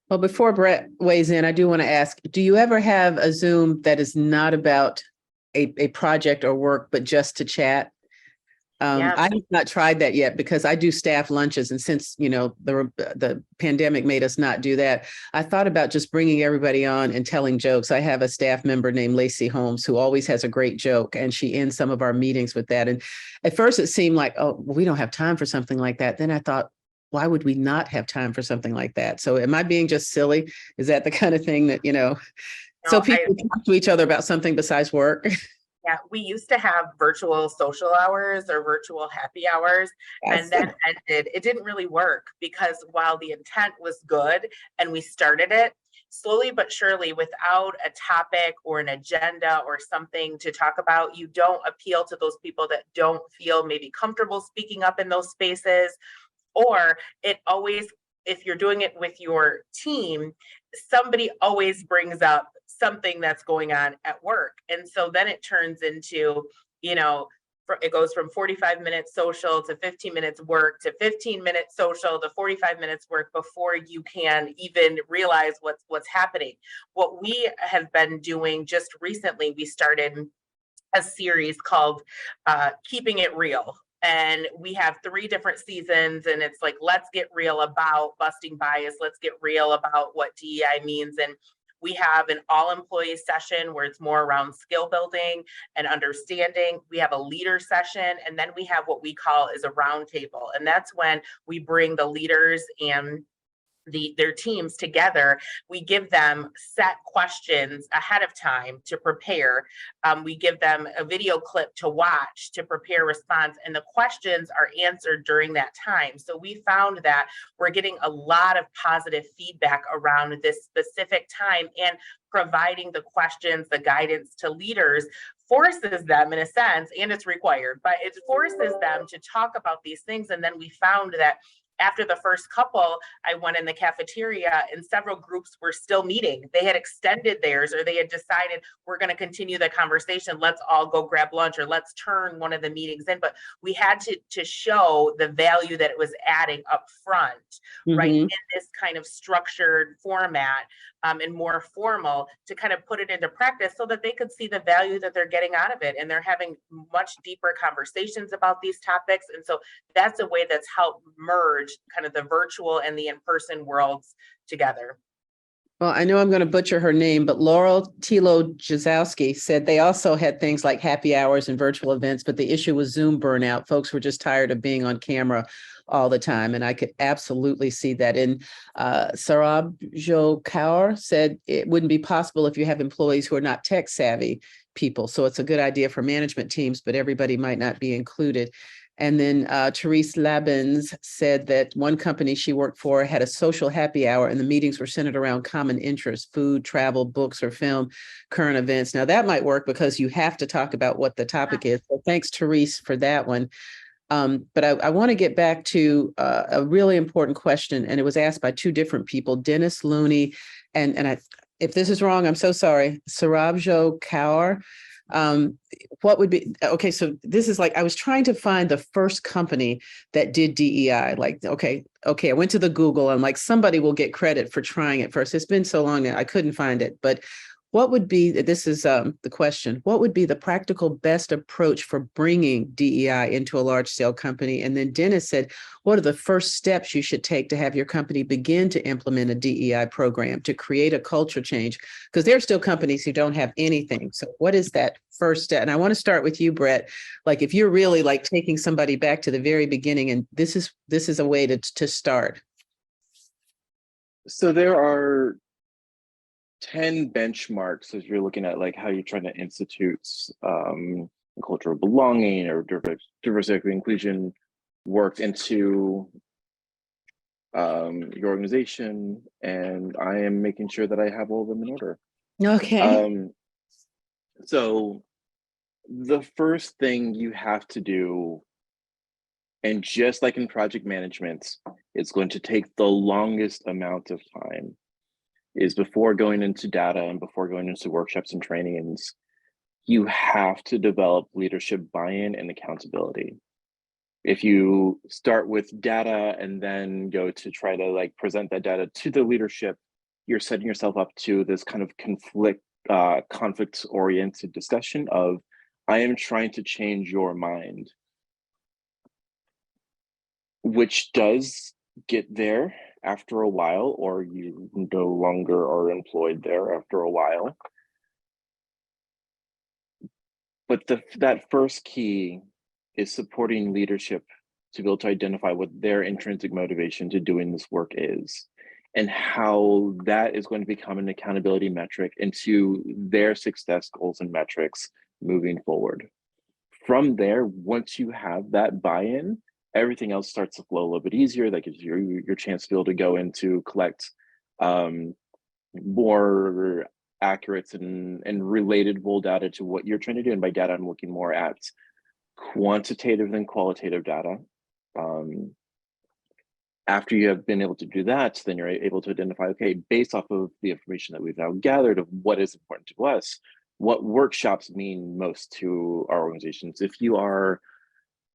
Well, before Brett weighs in, I do want to ask, do you ever have a Zoom that is not about a project or work, but just to chat? Yeah. I have not tried that yet because I do staff lunches. And since, the pandemic made us not do that, I thought about just bringing everybody on and telling jokes. I have a staff member named Lacey Holmes who always has a great joke, and she ends some of our meetings with that. And at first it seemed like, oh, well, we don't have time for something like that. Then I thought, why would we not have time for something like that? So am I being just silly? Is that the kind of thing that, so people talk to each other about something besides work? Yeah, we used to have virtual social hours or virtual happy hours, Yes. and that ended. It didn't really work because while the intent was good and we started it, slowly but surely, without a topic or an agenda or something to talk about, you don't appeal to those people that don't feel maybe comfortable speaking up in those spaces. Or it always, if you're doing it with your team, somebody always brings up something that's going on at work. And so then it turns into, it goes from 45 minutes social to 15 minutes work to 15 minutes social to 45 minutes work before you can even realize what's happening. What we have been doing just recently, we started a series called Keeping It Real. And we have 3 different seasons, and it's like, let's get real about busting bias. Let's get real about what DEI means. And we have an all-employee session where it's more around skill building and understanding. We have a leader session, and then we have what we call is a roundtable. And that's when we bring the leaders and their teams together. We give them set questions ahead of time to prepare. We give them a video clip to watch to prepare response, and the questions are answered during that time. So we found that we're getting a lot of positive feedback around this specific time, and providing the questions, the guidance to leaders forces them in a sense, and it's required, but it forces them to talk about these things. And then we found that after the first couple, I went in the cafeteria and several groups were still meeting. They had extended theirs, or they had decided we're going to continue the conversation. Let's all go grab lunch, or let's turn one of the meetings in. But we had to show the value that it was adding up front, right, in this kind of structured format, and more formal, to kind of put it into practice so that they could see the value that they're getting out of it. And they're having much deeper conversations about these topics. And so that's a way that's helped merge kind of the virtual and the in-person worlds together. Well, I know I'm going to butcher her name, but Laurel Tilo Jazowski said they also had things like happy hours and virtual events, but the issue was Zoom burnout. Folks were just tired of being on camera all the time. And I could absolutely see that. And Sarabjo Kaur said it wouldn't be possible if you have employees who are not tech savvy people. So it's a good idea for management teams, but everybody might not be included. And then Therese Labens said that one company she worked for had a social happy hour, and the meetings were centered around common interests: food, travel, books, or film, current events. Now that might work because you have to talk about what the topic is. So thanks, Therese, for that one. But I want to get back to a really important question, and it was asked by two different people, Dennis Looney, and if this is wrong, I'm so sorry, Sarabjo Kaur. What would be, okay, so this is like, I was trying to find the first company that did DEI, like, okay, I went to the Google, and like somebody will get credit for trying it first. It's been so long now, I couldn't find it, but what would be, this is the question, what would be the practical best approach for bringing DEI into a large scale company? And then Dennis said, what are the first steps you should take to have your company begin to implement a DEI program to create a culture change? Because there are still companies who don't have anything. So what is that first step? And I want to start with you, Brett. Like if you're really like taking somebody back to the very beginning, and this is a way to start. So there are 10 benchmarks as you're looking at like how you're trying to institute a culture of belonging or diversity, equity, inclusion work into your organization, and I am making sure that I have all of them in order. Okay. So the first thing you have to do, and just like in project management, it's going to take the longest amount of time, is before going into data and before going into workshops and trainings, you have to develop leadership buy-in and accountability. If you start with data and then go to try to like present that data to the leadership, you're setting yourself up to this kind of conflict-oriented discussion of, I am trying to change your mind, which does get there after a while, or you no longer are employed there after a while. But that first key is supporting leadership to be able to identify what their intrinsic motivation to doing this work is, and how that is going to become an accountability metric into their success goals and metrics moving forward. From there, once you have that buy-in, everything else starts to flow a little bit easier. That gives you your chance to be able to go into collect more accurate and relatable data to what you're trying to do. And by data, I'm looking more at quantitative than qualitative data. After you have been able to do that, then you're able to identify, okay, based off of the information that we've now gathered of what is important to us, what workshops mean most to our organizations. If you are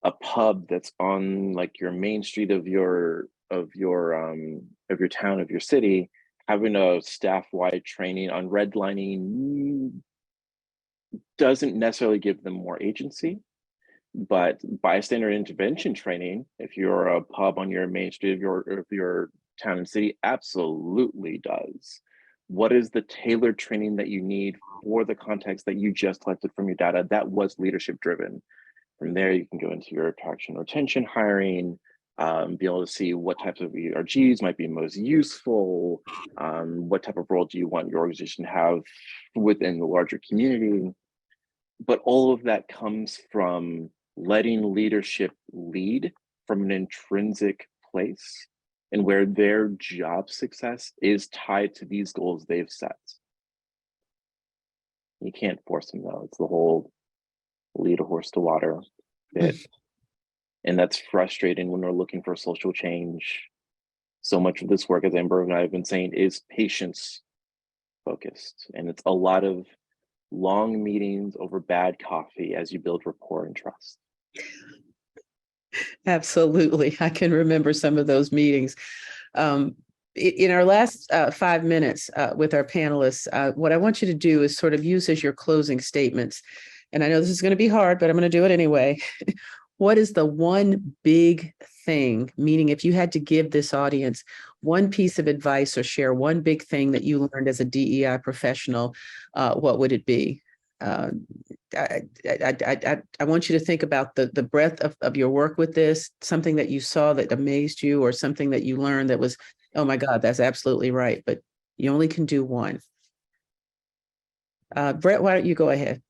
a pub that's on like your main street of your town, of your city, having a staff-wide training on redlining doesn't necessarily give them more agency. But bystander intervention training, if you're a pub on your main street of your town and city, absolutely does. What is the tailored training that you need for the context that you just collected from your data? That was leadership driven. From there, you can go into your attraction, retention, hiring, be able to see what types of ERGs might be most useful, what type of role do you want your organization to have within the larger community. But all of that comes from letting leadership lead from an intrinsic place and where their job success is tied to these goals they've set. You can't force them though. It's the whole lead a horse to water bit. And that's frustrating when we're looking for social change. So much of this work, as Amber and I have been saying, is patience focused. And it's a lot of long meetings over bad coffee as you build rapport and trust. Absolutely. I can remember some of those meetings. In our last 5 minutes with our panelists, what I want you to do is sort of use as your closing statements. And I know this is going to be hard, but I'm going to do it anyway. What is the one big thing, meaning if you had to give this audience one piece of advice or share one big thing that you learned as a DEI professional, what would it be? I want you to think about the breadth of your work with this, something that you saw that amazed you, or something that you learned that was, oh my God, that's absolutely right. But you only can do one. Brett, why don't you go ahead?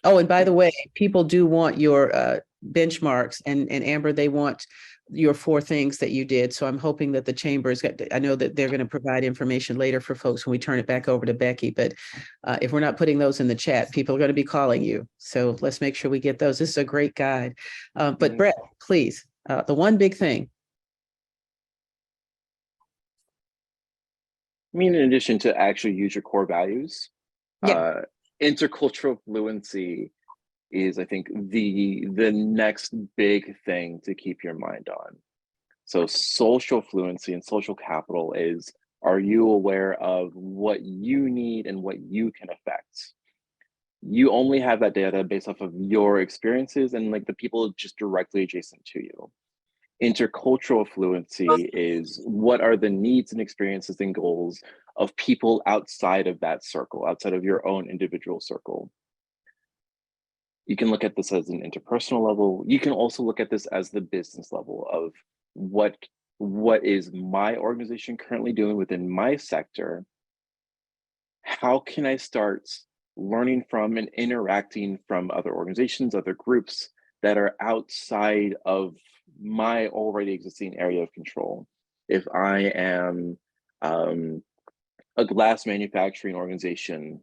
Oh, and by the way, people do want your benchmarks, and Amber, they want your 4 things that you did. So I'm hoping that the chambers, I know that they're going to provide information later for folks when we turn it back over to Becky, but if we're not putting those in the chat, people are going to be calling you. So let's make sure we get those. This is a great guide. But Brett, please, the one big thing. I mean, in addition to actually use your core values, Yeah. Intercultural fluency is, I think, the next big thing to keep your mind on. So social fluency and social capital is, are you aware of what you need and what you can affect? You only have that data based off of your experiences and like the people just directly adjacent to you. Intercultural fluency is, what are the needs and experiences and goals of people outside of that circle, outside of your own individual circle. You can look at this as an interpersonal level. You can also look at this as the business level of what is my organization currently doing within my sector? How can I start learning from and interacting from other organizations, other groups that are outside of my already existing area of control? If I am a glass manufacturing organization,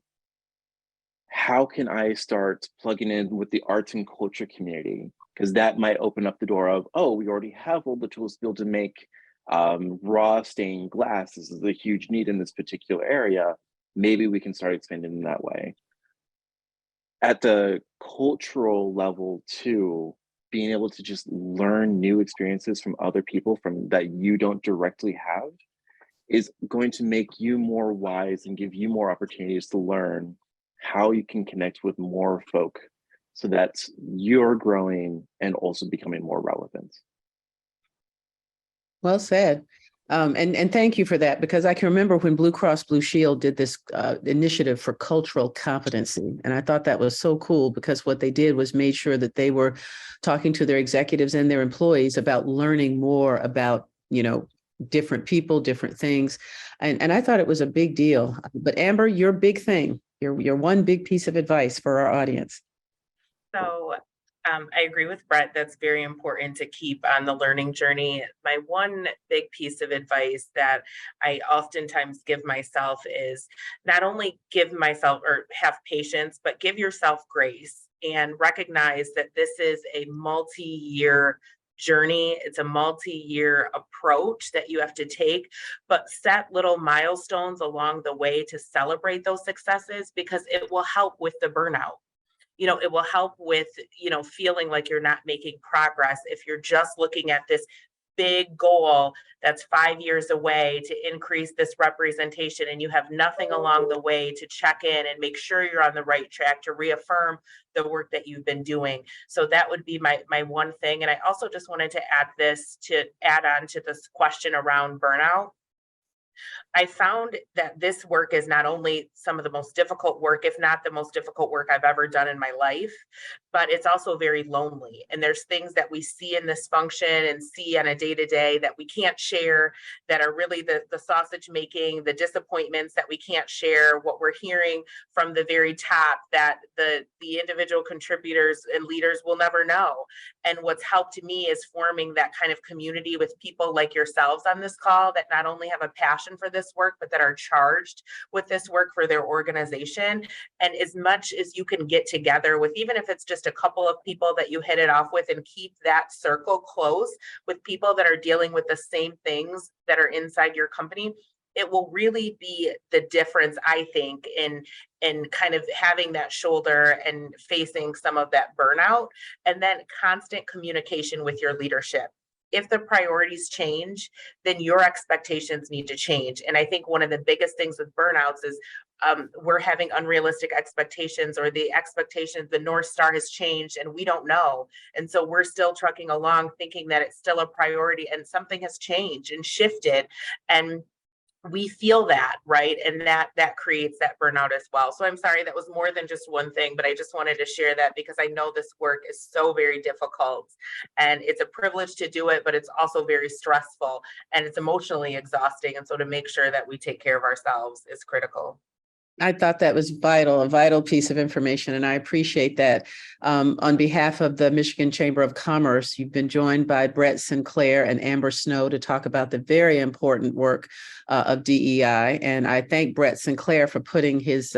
how can I start plugging in with the arts and culture community? Because that might open up the door of, oh, we already have all the tools to be able to make raw stained glass. This is a huge need in this particular area. Maybe we can start expanding in that way. At the cultural level too, being able to just learn new experiences from other people from that you don't directly have is going to make you more wise and give you more opportunities to learn how you can connect with more folk so that you're growing and also becoming more relevant. Well said. And thank you for that, because I can remember when Blue Cross Blue Shield did this initiative for cultural competency. And I thought that was so cool, because what they did was made sure that they were talking to their executives and their employees about learning more about, different people, different things. And I thought it was a big deal. But Amber, your big thing, your one big piece of advice for our audience. So I agree with Brett. That's very important to keep on the learning journey. My one big piece of advice that I oftentimes give myself is not only give myself or have patience, but give yourself grace and recognize that this is a multi-year journey. It's a multi-year approach that you have to take, but set little milestones along the way to celebrate those successes, because it will help with the burnout. It will help with, feeling like you're not making progress if you're just looking at this big goal that's 5 years away to increase this representation, and you have nothing along the way to check in and make sure you're on the right track to reaffirm the work that you've been doing. So that would be my one thing. And I also just wanted to add on to this question around burnout. I found that this work is not only some of the most difficult work, if not the most difficult work I've ever done in my life, but it's also very lonely. And there's things that we see in this function and see on a day-to-day that we can't share, that are really the sausage making, the disappointments that we can't share, what we're hearing from the very top that the individual contributors and leaders will never know. And what's helped me is forming that kind of community with people like yourselves on this call that not only have a passion for this work, but that are charged with this work for their organization. And as much as you can get together with, even if it's just a couple of people that you hit it off with, and keep that circle close with people that are dealing with the same things that are inside your company, it will really be the difference, I think, in kind of having that shoulder and facing some of that burnout, and then constant communication with your leadership. If the priorities change, then your expectations need to change. And I think one of the biggest things with burnouts is we're having unrealistic expectations, or the expectations, the North Star has changed and we don't know. And so we're still trucking along thinking that it's still a priority, and something has changed and shifted. And we feel that, right? And that creates that burnout as well. So I'm sorry, that was more than just one thing, but I just wanted to share that because I know this work is so very difficult, and it's a privilege to do it, but it's also very stressful and it's emotionally exhausting. And so to make sure that we take care of ourselves is critical. I thought that was a vital piece of information, and I appreciate that. On behalf of the Michigan Chamber of Commerce, you've been joined by Brett Sinclair and Amber Snow to talk about the very important work of DEI. And I thank Brett Sinclair for putting his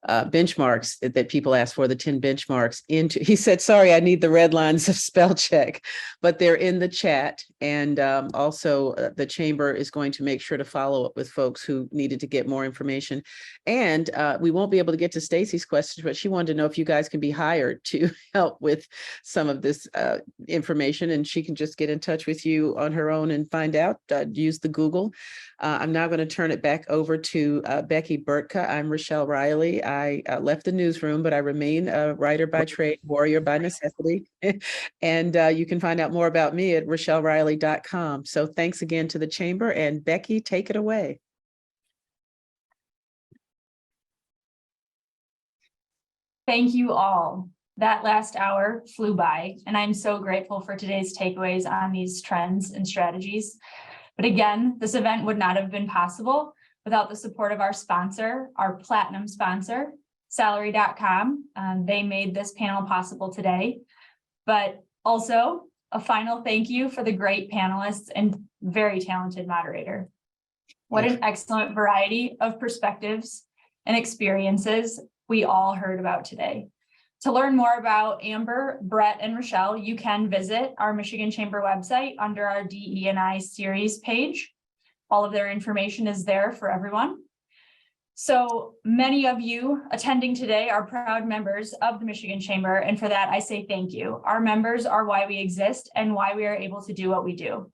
benchmarks that people asked for, the 10 benchmarks into. He said, sorry, I need the red lines of spell check, but they're in the chat. And also the chamber is going to make sure to follow up with folks who needed to get more information. And we won't be able to get to Stacy's questions, but she wanted to know if you guys can be hired to help with some of this information, and she can just get in touch with you on her own and find out, use the Google. I'm now going to turn it back over to Becky Burtka. I'm Rochelle Riley. I left the newsroom, but I remain a writer by trade, warrior by necessity. And you can find out more about me at RochelleRiley.com. So thanks again to the chamber, and Becky, take it away. Thank you all. That last hour flew by, and I'm so grateful for today's takeaways on these trends and strategies. But again, this event would not have been possible without the support of our sponsor, our platinum sponsor, Salary.com. They made this panel possible today. But also a final thank you for the great panelists and very talented moderator. What an excellent variety of perspectives and experiences we all heard about today. To learn more about Amber, Brett, and Rochelle, you can visit our Michigan Chamber website under our DE&I series page. All of their information is there for everyone. So many of you attending today are proud members of the Michigan Chamber, and for that, I say thank you. Our members are why we exist and why we are able to do what we do.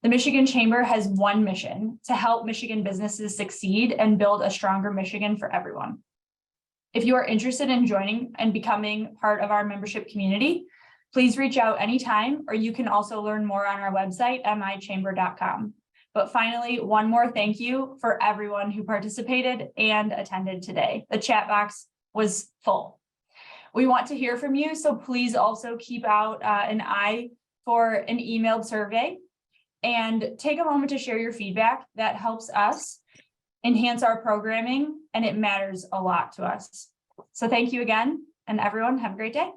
The Michigan Chamber has one mission: to help Michigan businesses succeed and build a stronger Michigan for everyone. If you are interested in joining and becoming part of our membership community, please reach out anytime, or you can also learn more on our website, michamber.com. But finally, one more thank you for everyone who participated and attended today. The chat box was full. We want to hear from you, so please also keep out an eye for an emailed survey and take a moment to share your feedback. That helps us enhance our programming, and it matters a lot to us. So thank you again, and everyone have a great day.